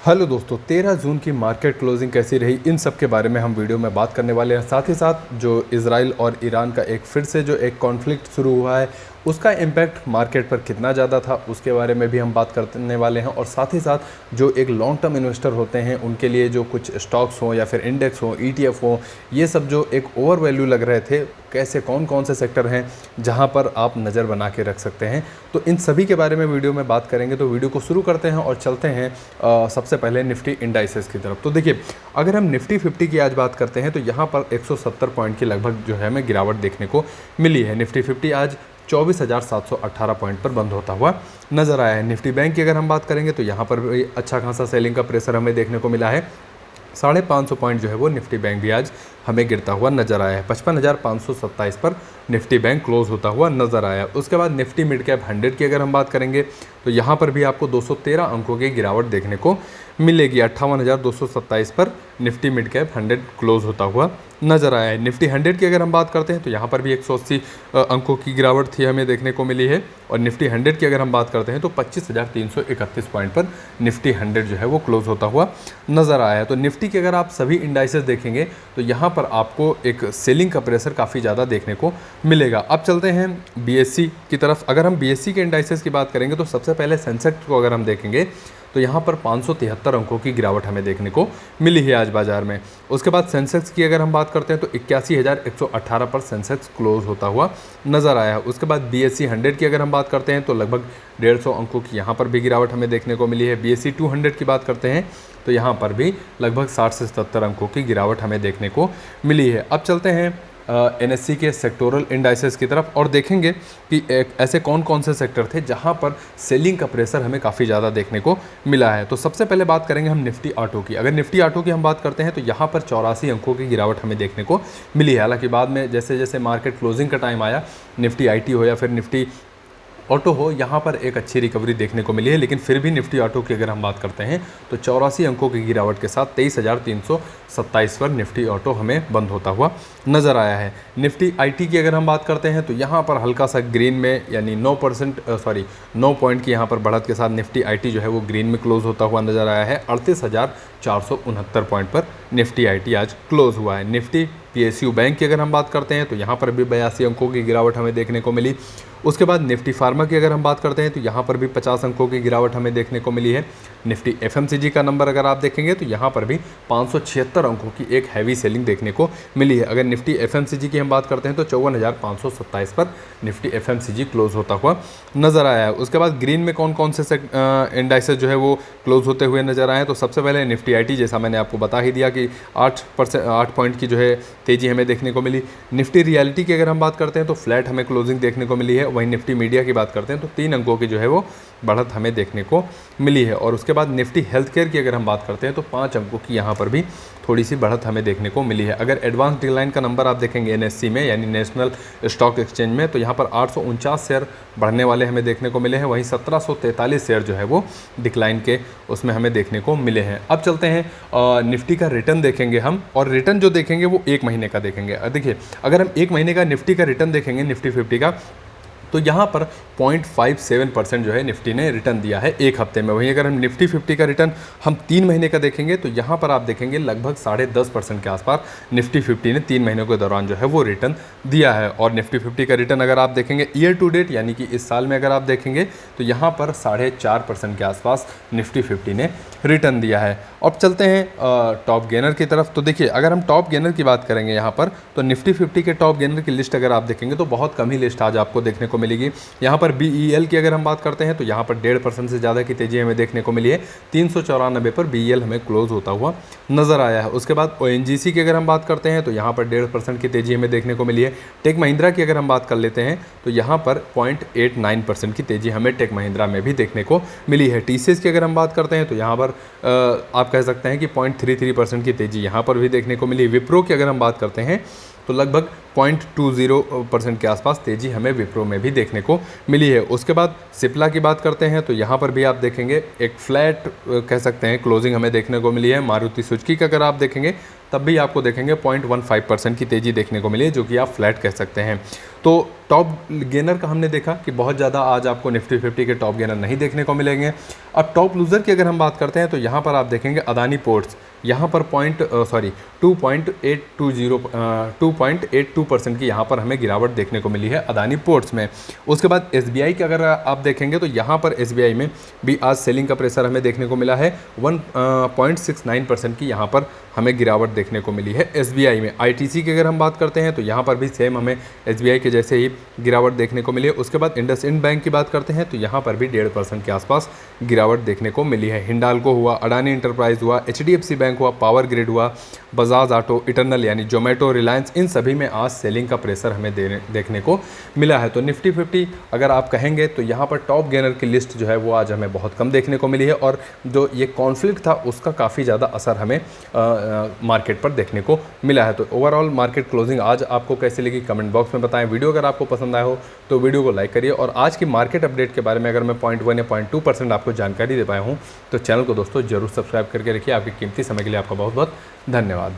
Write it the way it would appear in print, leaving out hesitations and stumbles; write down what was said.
Hello दोस्तों, 13 जून की market closing कैसी रही, इन सब के बारे में हम वीडियो में बात करने वाले हैं। साथ ही साथ जो इजराइल और ईरान का एक फिर से जो एक कॉन्फ्लिक्ट शुरू हुआ है उसका इम्पैक्ट मार्केट पर कितना ज़्यादा था उसके बारे में भी हम बात करने वाले हैं। और साथ ही साथ जो एक लॉन्ग टर्म इन्वेस्टर होते हैं उनके लिए जो कुछ स्टॉक्स हों या फिर इंडेक्स हों, ETF हों, ये सब जो एक ओवर वैल्यू लग रहे थे, कैसे कौन कौन से सेक्टर हैं जहां पर आप नज़र बना के रख सकते हैं, तो इन सभी के बारे में वीडियो में बात करेंगे। तो वीडियो को शुरू करते हैं और चलते हैं सबसे पहले निफ्टी इंडाइसेस की तरफ। तो देखिए, अगर हम निफ्टी 50 की आज बात करते हैं तो यहाँ पर 170 पॉइंट की लगभग जो है हमें गिरावट देखने को मिली है। निफ्टी 50 आज 24,718 पॉइंट पर बंद होता हुआ नजर आया है। निफ्टी बैंक की अगर हम बात करेंगे तो यहाँ पर भी अच्छा खासा सेलिंग का प्रेशर हमें देखने को मिला है। 550 पॉइंट जो है वो निफ्टी बैंक भी आज हमें गिरता हुआ नजर आया है। 55,527 पर निफ्टी बैंक क्लोज होता हुआ नजर आया। उसके बाद निफ्टी मिड कैप 100 की अगर हम बात करेंगे तो यहाँ पर भी आपको 213 अंकों की गिरावट देखने को मिलेगी। 58,227 पर निफ्टी मिड कैप 100 क्लोज होता हुआ नजर आया है। निफ्टी 100 की अगर हम बात करते हैं तो यहाँ पर भी 180 अंकों की गिरावट थी हमें देखने को मिली है। और निफ्टी 100 की अगर हम बात करते हैं तो 25,331 पॉइंट पर निफ्टी 100 जो है वो क्लोज होता हुआ नजर आया है। तो निफ्टी के अगर आप सभी इंडाइसेस देखेंगे तो यहाँ पर आपको एक सेलिंग का प्रेशर काफ़ी ज़्यादा देखने को मिलेगा। अब चलते हैं BSE की तरफ। अगर हम BSE के इंडाइसेस की बात करेंगे तो सबसे पहले सेंसेक्स को अगर हम देखेंगे तो यहाँ पर 573 अंकों की गिरावट हमें देखने को मिली है आज बाजार में। उसके बाद सेंसेक्स की अगर हम बात करते हैं तो 81,118 पर सेंसेक्स क्लोज होता हुआ नजर आया है। उसके बाद BSE 100 की अगर हम बात करते हैं तो लगभग 150 अंकों की यहाँ पर भी गिरावट हमें देखने को मिली है। BSE 200 की बात करते हैं तो यहाँ पर भी लगभग 60 से 77 अंकों की गिरावट हमें देखने को मिली है। अब चलते हैं NSE के सेक्टोरल इंडाइसेस की तरफ और देखेंगे कि ऐसे कौन कौन से सेक्टर थे जहां पर सेलिंग का प्रेशर हमें काफ़ी ज़्यादा देखने को मिला है। तो सबसे पहले बात करेंगे हम निफ्टी ऑटो की। अगर निफ्टी ऑटो की हम बात करते हैं तो यहां पर 84 अंकों की गिरावट हमें देखने को मिली है। हालांकि बाद में जैसे जैसे मार्केट क्लोजिंग का टाइम आया, निफ्टी IT हो या फिर निफ्टी ऑटो हो, यहाँ पर एक अच्छी रिकवरी देखने को मिली है। लेकिन फिर भी निफ्टी ऑटो की अगर हम बात करते हैं तो 84 अंकों की गिरावट के साथ 23,327 पर निफ्टी ऑटो हमें बंद होता हुआ नजर आया है। निफ्टी IT की अगर हम बात करते हैं तो यहाँ पर हल्का सा ग्रीन में, यानी 9 पॉइंट की यहाँ पर बढ़त के साथ निफ्टी IT जो है वो ग्रीन में क्लोज होता हुआ नजर आया है। 38,469 पॉइंट पर निफ्टी IT आज क्लोज हुआ है। निफ्टी PSU बैंक की अगर हम बात करते हैं तो यहाँ पर भी 82 अंकों की गिरावट हमें देखने को मिली। उसके बाद निफ्टी फार्मा की अगर हम बात करते हैं तो यहाँ पर भी 50 अंकों की गिरावट हमें देखने को मिली है। निफ्टी FMCG का नंबर अगर आप देखेंगे तो यहाँ पर भी 576 अंकों की एक हैवी सेलिंग देखने को मिली है। अगर निफ्टी FMCG की हम बात करते हैं तो 54,527 पर निफ्टी FMCG क्लोज होता हुआ नजर आया है। उसके बाद ग्रीन में कौन कौन से इंडाइसेस जो है वो क्लोज होते हुए नजर आए, तो सबसे पहले निफ्टी IT, जैसा मैंने आपको बता ही दिया कि 8 पॉइंट की जो है तेजी हमें देखने को मिली। निफ्टी रियलिटी की अगर हम बात करते हैं तो फ्लैट हमें क्लोजिंग देखने को मिली है। वहीं निफ्टी मीडिया की बात करते हैं तो 3 अंकों की जो है वो बढ़त हमें देखने को मिली है। और उसके बाद निफ्टी हेल्थ केयर की अगर हम बात करते हैं तो 5 अंकों की यहाँ पर भी थोड़ी सी बढ़त हमें देखने को मिली है। अगर एडवांस डिक्लाइन का नंबर आप देखेंगे NSE में, यानी नेशनल स्टॉक एक्सचेंज में, तो यहाँ पर 849 शेयर बढ़ने वाले हमें देखने को मिले हैं। वहीं 1743 शेयर जो है वो डिक्लाइन के उसमें हमें देखने को मिले हैं। अब चलते हैं निफ्टी का रिटर्न देखेंगे हम, और रिटर्न जो देखेंगे वो 1 महीने का देखेंगे। देखिए, अगर हम 1 महीने का निफ्टी का रिटर्न देखेंगे निफ्टी 50 का, तो यहाँ पर 0.57% जो है निफ्टी ने रिटर्न दिया है एक हफ्ते में। वहीं अगर हम निफ्टी 50 का रिटर्न हम 3 महीने का देखेंगे तो यहाँ पर आप देखेंगे लगभग 10.5% के आसपास निफ्टी 50 ने 3 महीनों के दौरान जो है वो रिटर्न दिया है। और निफ्टी 50 का रिटर्न अगर आप देखेंगे ईयर टू डेट, यानी कि इस साल में अगर आप देखेंगे तो यहाँ पर 4.5% के आसपास निफ्टी 50 ने रिटर्न दिया है। अब चलते हैं टॉप गेनर की तरफ। तो देखिए, अगर हम टॉप गेनर की बात करेंगे यहाँ पर, तो निफ्टी 50 के टॉप गेनर की लिस्ट अगर आप देखेंगे तो बहुत कम ही लिस्ट आज आपको देखने को मिलेगी। यहाँ पर BEL की अगर हम बात करते हैं तो यहाँ पर 1.5% से ज़्यादा की तेजी हमें देखने को मिली है। 394 पर BEL हमें क्लोज होता हुआ नजर आया है। उसके बाद ONGC की अगर हम बात करते हैं तो यहाँ पर 1.5% की तेजी हमें देखने को मिली है। टेक महिंद्रा की अगर हम बात कर लेते हैं तो यहाँ पर 0.89% की तेजी हमें टेक महिंद्रा में भी देखने को मिली है। TCS की अगर हम बात करते हैं तो यहाँ पर आप कह सकते हैं कि 0.33% की तेजी यहाँ पर भी देखने को मिली। विप्रो की अगर हम बात करते हैं तो लगभग 0.20% के आसपास तेज़ी हमें विप्रो में भी देखने को मिली है। उसके बाद सिप्ला की बात करते हैं तो यहाँ पर भी आप देखेंगे एक फ्लैट कह सकते हैं क्लोजिंग हमें देखने को मिली है। मारुति सुजुकी का अगर आप देखेंगे तब भी आपको देखेंगे 0.15% की तेज़ी देखने को मिली है, जो कि आप फ्लैट कह सकते हैं। तो टॉप गेनर का हमने देखा कि बहुत ज़्यादा आज आपको निफ्टी 50 के टॉप गेनर नहीं देखने को मिलेंगे। अब टॉप लूज़र की अगर हम बात करते हैं तो यहाँ पर आप देखेंगे अदानी पोर्ट्स, यहाँ पर 2.82% की यहाँ पर हमें गिरावट देखने को मिली है अदानी पोर्ट्स में। उसके बाद एसबीआई की अगर आप देखेंगे तो यहाँ पर एसबीआई में भी आज सेलिंग का प्रेशर हमें देखने को मिला है। 1.69% की यहाँ पर हमें गिरावट देखने को मिली है एसबीआई में। आईटीसी की अगर हम बात करते हैं तो यहाँ पर भी सेम हमें एसबीआई के जैसे ही गिरावट देखने को मिली है। उसके बाद इंडसइंड बैंक की बात करते हैं तो यहाँ पर भी 1.5% के आसपास गिरावट देखने को मिली है। हिंडाल्को हुआ, अडानी इंटरप्राइज हुआ, एचडीएफसी बैंक हुआ, पावर ग्रिड हुआ, बजाज ऑटो, इटर्नल यानी जोमेटो, रिलायंस, इन सभी में आज सेलिंग का प्रेशर हमें देखने को मिला है। तो निफ्टी 50 अगर आप कहेंगे तो यहाँ पर टॉप गेनर की लिस्ट जो है वो आज हमें बहुत कम देखने को मिली है, और जो ये कॉन्फ्लिक्ट था उसका काफ़ी ज़्यादा असर हमें मार्केट पर देखने को मिला है। तो ओवरऑल मार्केट क्लोजिंग आज आपको कैसी लगी कमेंट बॉक्स में बताएं। वीडियो अगर आपको पसंद आया हो तो वीडियो को लाइक करिए, और आज की मार्केट अपडेट के बारे में अगर मैं 0.1 या 0.2% आपको जानकारी दे पाया हूँ तो चैनल को दोस्तों जरूर सब्सक्राइब करके रखिए। आपकी कीमती समय के लिए आपका बहुत बहुत धन्यवाद।